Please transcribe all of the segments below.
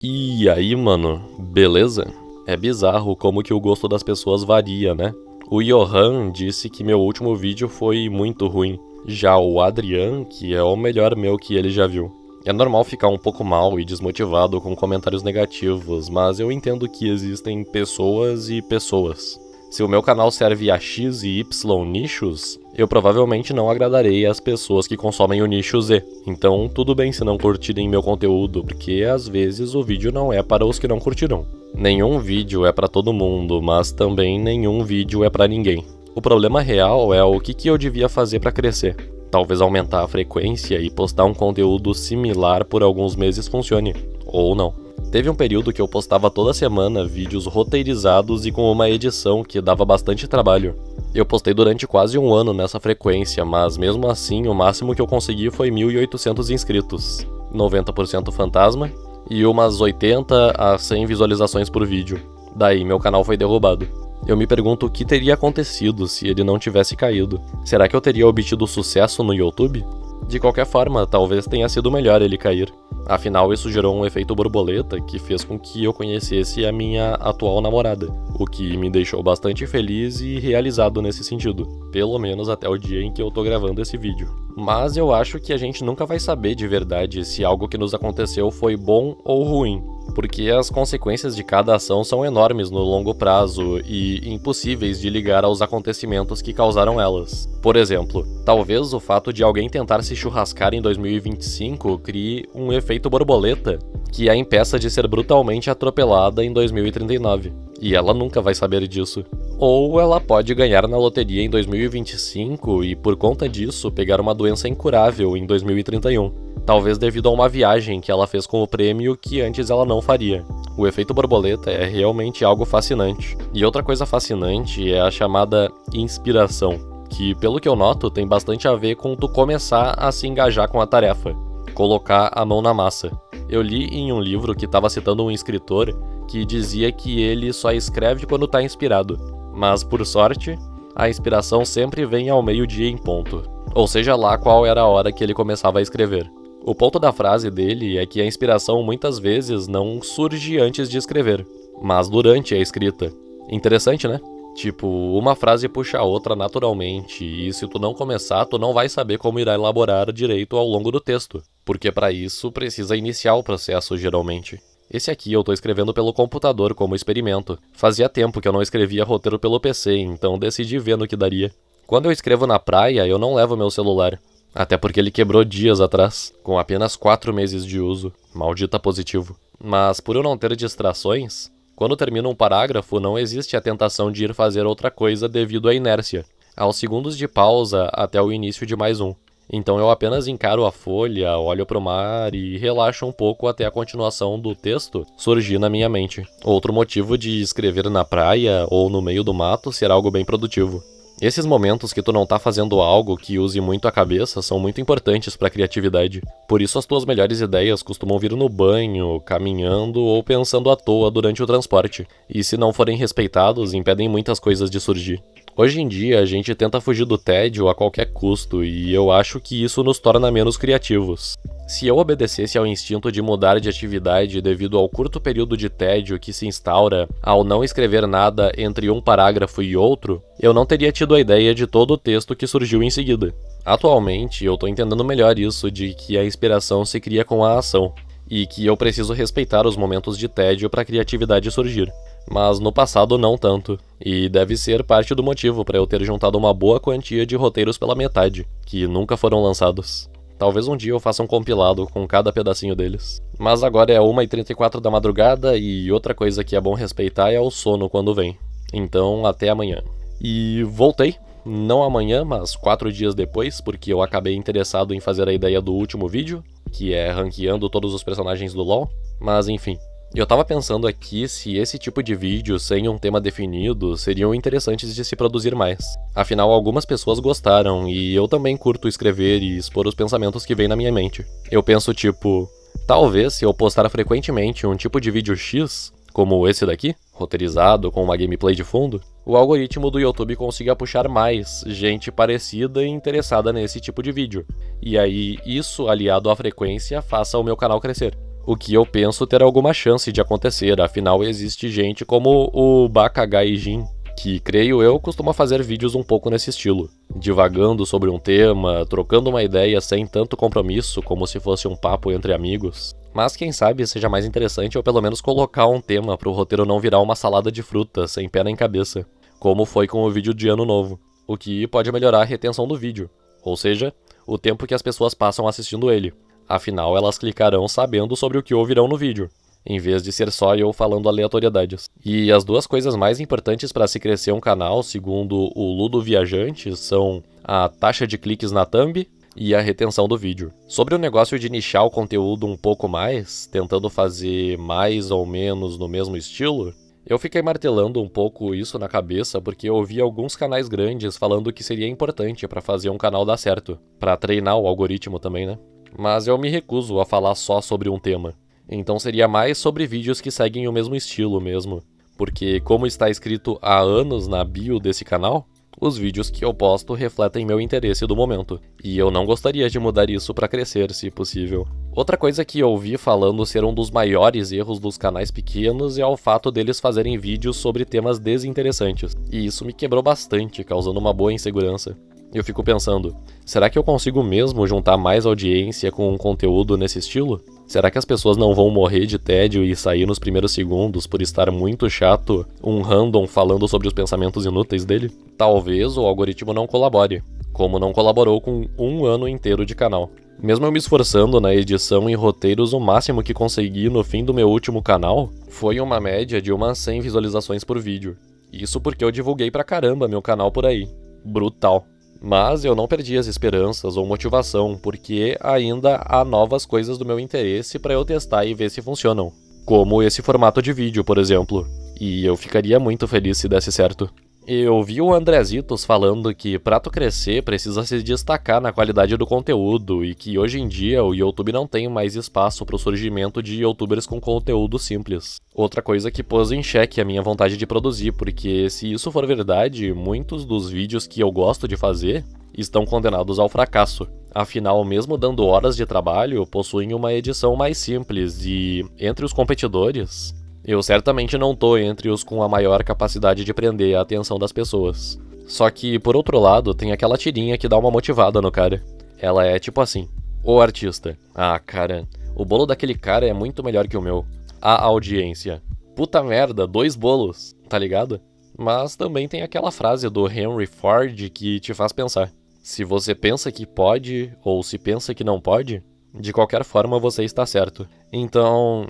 E aí, mano, beleza? É bizarro como que o gosto das pessoas varia, né? O Johan disse que meu último vídeo foi muito ruim. Já o Adrian, que é o melhor meu que ele já viu. É normal ficar um pouco mal e desmotivado com comentários negativos, mas eu entendo que existem pessoas e pessoas. Se o meu canal serve a X e Y nichos, eu provavelmente não agradarei as pessoas que consomem o nicho Z. Então tudo bem se não curtirem meu conteúdo, porque às vezes o vídeo não é para os que não curtiram. Nenhum vídeo é para todo mundo, mas também nenhum vídeo é para ninguém. O problema real é o que eu devia fazer para crescer. Talvez aumentar a frequência e postar um conteúdo similar por alguns meses funcione, ou não. Teve um período que eu postava toda semana vídeos roteirizados e com uma edição que dava bastante trabalho. Eu postei durante quase um ano nessa frequência, mas mesmo assim o máximo que eu consegui foi 1.800 inscritos, 90% fantasma e umas 80 a 100 visualizações por vídeo. Daí meu canal foi derrubado. Eu me pergunto o que teria acontecido se ele não tivesse caído. Será que eu teria obtido sucesso no YouTube? De qualquer forma, talvez tenha sido melhor ele cair. Afinal, isso gerou um efeito borboleta que fez com que eu conhecesse a minha atual namorada, o que me deixou bastante feliz e realizado nesse sentido, pelo menos até o dia em que eu tô gravando esse vídeo. Mas eu acho que a gente nunca vai saber de verdade se algo que nos aconteceu foi bom ou ruim, porque as consequências de cada ação são enormes no longo prazo e impossíveis de ligar aos acontecimentos que causaram elas. Por exemplo, talvez o fato de alguém tentar se churrascar em 2025 crie um efeito borboleta que a impeça de ser brutalmente atropelada em 2039, e ela nunca vai saber disso. Ou ela pode ganhar na loteria em 2025 e, por conta disso, pegar uma doença incurável em 2031. Talvez devido a uma viagem que ela fez com o prêmio que antes ela não faria. O efeito borboleta é realmente algo fascinante. E outra coisa fascinante é a chamada inspiração, que, pelo que eu noto, tem bastante a ver com tu começar a se engajar com a tarefa, colocar a mão na massa. Eu li em um livro que estava citando um escritor que dizia que ele só escreve quando está inspirado, mas por sorte, a inspiração sempre vem ao meio-dia em ponto, ou seja lá qual era a hora que ele começava a escrever. O ponto da frase dele é que a inspiração muitas vezes não surge antes de escrever, mas durante a escrita. Interessante, né? Tipo, uma frase puxa a outra naturalmente, e se tu não começar, tu não vai saber como irá elaborar direito ao longo do texto, porque para isso precisa iniciar o processo geralmente. Esse aqui eu tô escrevendo pelo computador como experimento. Fazia tempo que eu não escrevia roteiro pelo PC, então decidi ver no que daria. Quando eu escrevo na praia, eu não levo meu celular, até porque ele quebrou dias atrás, com apenas 4 meses de uso. Maldita positivo. Mas por eu não ter distrações, quando termino um parágrafo, não existe a tentação de ir fazer outra coisa devido à inércia, aos segundos de pausa até o início de mais um. Então eu apenas encaro a folha, olho pro mar e relaxo um pouco até a continuação do texto surgir na minha mente. Outro motivo de escrever na praia ou no meio do mato ser algo bem produtivo. Esses momentos que tu não tá fazendo algo que use muito a cabeça são muito importantes pra criatividade. Por isso as tuas melhores ideias costumam vir no banho, caminhando ou pensando à toa durante o transporte. E se não forem respeitados, impedem muitas coisas de surgir. Hoje em dia a gente tenta fugir do tédio a qualquer custo e eu acho que isso nos torna menos criativos. Se eu obedecesse ao instinto de mudar de atividade devido ao curto período de tédio que se instaura ao não escrever nada entre um parágrafo e outro, eu não teria tido a ideia de todo o texto que surgiu em seguida. Atualmente eu tô entendendo melhor isso de que a inspiração se cria com a ação, e que eu preciso respeitar os momentos de tédio para a criatividade surgir. Mas no passado não tanto, e deve ser parte do motivo para eu ter juntado uma boa quantia de roteiros pela metade, que nunca foram lançados. Talvez um dia eu faça um compilado com cada pedacinho deles. Mas agora é 1h34 da madrugada e outra coisa que é bom respeitar é o sono quando vem. Então até amanhã. E voltei, não amanhã, mas 4 dias depois, porque eu acabei interessado em fazer a ideia do último vídeo, que é ranqueando todos os personagens do LoL, mas enfim. Eu tava pensando aqui se esse tipo de vídeo sem um tema definido seriam interessantes de se produzir mais. Afinal, algumas pessoas gostaram e eu também curto escrever e expor os pensamentos que vêm na minha mente. Eu penso tipo, talvez se eu postar frequentemente um tipo de vídeo X, como esse daqui, roteirizado com uma gameplay de fundo, o algoritmo do YouTube consiga puxar mais gente parecida e interessada nesse tipo de vídeo. E aí, isso aliado à frequência faça o meu canal crescer. O que eu penso ter alguma chance de acontecer, afinal existe gente como o Bakagaijin, que creio eu costuma fazer vídeos um pouco nesse estilo, divagando sobre um tema, trocando uma ideia sem tanto compromisso, como se fosse um papo entre amigos. Mas quem sabe seja mais interessante eu pelo menos colocar um tema para o roteiro não virar uma salada de frutas sem pé nem cabeça, como foi com o vídeo de Ano Novo, o que pode melhorar a retenção do vídeo, ou seja, o tempo que as pessoas passam assistindo ele. Afinal, elas clicarão sabendo sobre o que ouvirão no vídeo, em vez de ser só eu falando aleatoriedades. E as duas coisas mais importantes para se crescer um canal, segundo o Ludo Viajante, são a taxa de cliques na thumb e a retenção do vídeo. Sobre o negócio de nichar o conteúdo um pouco mais, tentando fazer mais ou menos no mesmo estilo, eu fiquei martelando um pouco isso na cabeça porque eu ouvi alguns canais grandes falando que seria importante para fazer um canal dar certo, para treinar o algoritmo também, né? Mas eu me recuso a falar só sobre um tema. Então seria mais sobre vídeos que seguem o mesmo estilo mesmo. Porque como está escrito há anos na bio desse canal, os vídeos que eu posto refletem meu interesse do momento. E eu não gostaria de mudar isso para crescer, se possível. Outra coisa que eu ouvi falando ser um dos maiores erros dos canais pequenos é o fato deles fazerem vídeos sobre temas desinteressantes. E isso me quebrou bastante, causando uma boa insegurança. Eu fico pensando, será que eu consigo mesmo juntar mais audiência com um conteúdo nesse estilo? Será que as pessoas não vão morrer de tédio e sair nos primeiros segundos por estar muito chato um random falando sobre os pensamentos inúteis dele? Talvez o algoritmo não colabore, como não colaborou com um ano inteiro de canal. Mesmo eu me esforçando na edição e roteiros, o máximo que consegui no fim do meu último canal foi uma média de umas 100 visualizações por vídeo. Isso porque eu divulguei pra caramba meu canal por aí. Brutal. Mas eu não perdi as esperanças ou motivação, porque ainda há novas coisas do meu interesse para eu testar e ver se funcionam. Como esse formato de vídeo, por exemplo. E eu ficaria muito feliz se desse certo. Eu vi o Andrezitos falando que pra tu crescer precisa se destacar na qualidade do conteúdo e que hoje em dia o YouTube não tem mais espaço pro surgimento de youtubers com conteúdo simples. Outra coisa que pôs em xeque a minha vontade de produzir, porque se isso for verdade, muitos dos vídeos que eu gosto de fazer estão condenados ao fracasso. Afinal, mesmo dando horas de trabalho, possuem uma edição mais simples e, entre os competidores, eu certamente não tô entre os com a maior capacidade de prender a atenção das pessoas. Só que, por outro lado, tem aquela tirinha que dá uma motivada no cara. Ela é tipo assim: o artista. Ah, cara, o bolo daquele cara é muito melhor que o meu. A audiência. Puta merda, 2 bolos, tá ligado? Mas também tem aquela frase do Henry Ford que te faz pensar. Se você pensa que pode, ou se pensa que não pode, de qualquer forma você está certo. Então,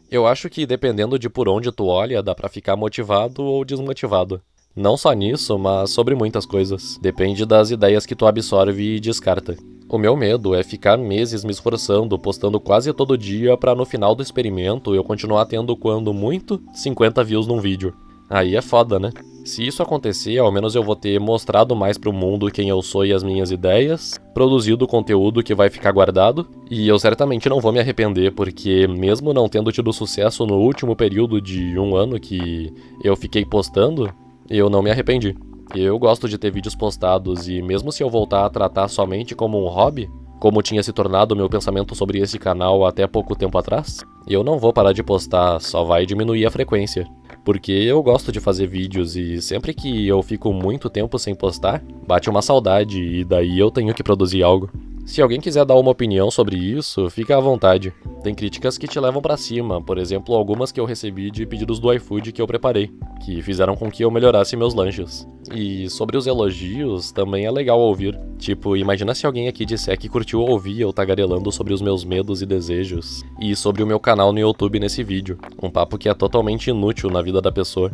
eu acho que dependendo de por onde tu olha, dá pra ficar motivado ou desmotivado. Não só nisso, mas sobre muitas coisas. Depende das ideias que tu absorve e descarta. O meu medo é ficar meses me esforçando, postando quase todo dia pra no final do experimento eu continuar tendo, quando muito, 50 views num vídeo. Aí é foda, né? Se isso acontecer, ao menos eu vou ter mostrado mais pro mundo quem eu sou e as minhas ideias, produzido conteúdo que vai ficar guardado, e eu certamente não vou me arrepender, porque mesmo não tendo tido sucesso no último período de 1 ano que eu fiquei postando, eu não me arrependi. Eu gosto de ter vídeos postados e mesmo se eu voltar a tratar somente como um hobby, como tinha se tornado meu pensamento sobre esse canal até pouco tempo atrás, eu não vou parar de postar, só vai diminuir a frequência. Porque eu gosto de fazer vídeos e sempre que eu fico muito tempo sem postar, bate uma saudade e daí eu tenho que produzir algo. Se alguém quiser dar uma opinião sobre isso, fica à vontade. Tem críticas que te levam pra cima, por exemplo, algumas que eu recebi de pedidos do iFood que eu preparei, que fizeram com que eu melhorasse meus lanches. E sobre os elogios, também é legal ouvir. Tipo, imagina se alguém aqui disser que curtiu ouvir eu tagarelando sobre os meus medos e desejos, e sobre o meu canal no YouTube nesse vídeo, um papo que é totalmente inútil na vida da pessoa.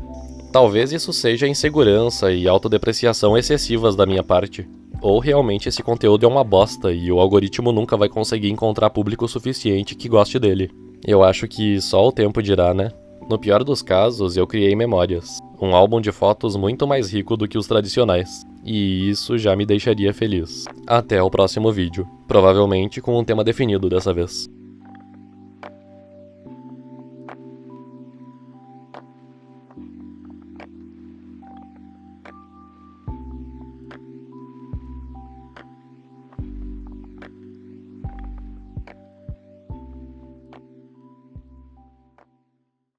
Talvez isso seja insegurança e autodepreciação excessivas da minha parte. Ou realmente esse conteúdo é uma bosta e o algoritmo nunca vai conseguir encontrar público suficiente que goste dele. Eu acho que só o tempo dirá, né? No pior dos casos, eu criei memórias. Um álbum de fotos muito mais rico do que os tradicionais. E isso já me deixaria feliz. Até o próximo vídeo. Provavelmente com um tema definido dessa vez.